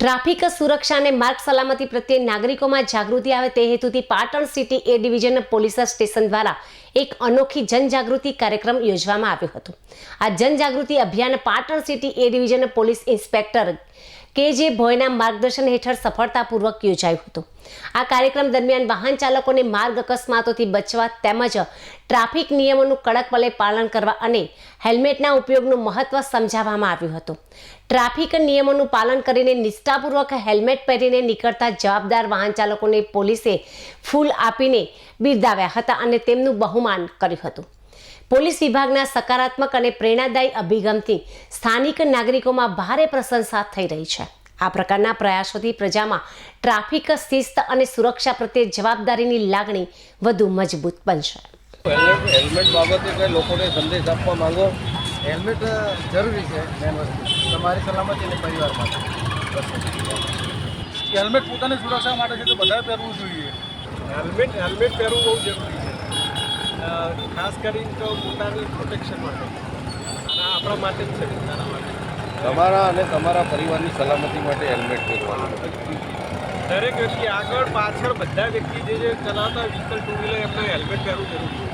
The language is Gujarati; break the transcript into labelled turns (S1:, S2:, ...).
S1: ટ્રાફિક સુરક્ષા અને માર્ગ સલામતી પ્રત્યે નાગરિકોમાં જાગૃતિ આવે તે હેતુથી Patan city A division police station દ્વારા એક અનોખી જનજાગૃતિ કાર્યક્રમ યોજવામાં આવ્યો હતો। આ જનજાગૃતિ અભિયાન Patan city A division police inspector K. J માર્ગદર્શન હેઠળ સફળતાપૂર્વક યોજાયું હતું। આ કાર્યક્રમ દરમિયાન વાહન ચાલકોને માર્ગ અકસ્માતોથી બચવા તેમજ ટ્રાફિક નિયમોનું કડકપણે પાલન કરવા અને હેલ્મેટના ઉપયોગનું મહત્વ સમજાવવામાં આવ્યું હતું। ટ્રાફિક નિયમોનું પાલન કરીને નિષ્ઠાપૂર્વક હેલ્મેટ પહેરીને નીકળતા જવાબદાર વાહન ચાલકોને પોલીસે ફૂલ આપીને બિરદાવ્યા હતા અને તેમનું બહુમાન કર્યું હતું। પોલીસ વિભાગના સકારાત્મક અને પ્રેરણાદાયી અભિગમથી સ્થાનિક નાગરિકોમાં ભારે પ્રશંસા થઈ રહી છે। આ પ્રકારના પ્રયાસોથી પ્રજામાં ટ્રાફિક શિસ્ત અને સુરક્ષા પ્રત્યે જવાબદારીની લાગણી વધુ મજબૂત બનશે।
S2: હેલ્મેટ બાબતે કઈ લોકોને સંદેશ આપવા માંગો?
S3: હેલ્મેટ જરૂરી છે, મેન વસ્તુ તમારી સલામતી અને પરિવાર માટે।
S4: હેલ્મેટ પોતાની સુરક્ષા માટે છે તો બધાએ પહેરવું જોઈએ।
S3: હેલ્મેટ પહેરવું બહુ જરૂરી છે, ખાસ કરીને તો પોતાની પ્રોટેક્શન માટે અને આપણા માટે જ છે, પોતાના માટે।
S2: તમારા અને તમારા પરિવારની સલામતી માટે હેલ્મેટ પહેરવાનું।
S3: દરેક વ્યક્તિ આગળ પાછળ બધા વ્યક્તિ જે ચલાવતા વ્હીકલ ટુ વ્હીલર એમને હેલ્મેટ પહેરવું જરૂરી છે।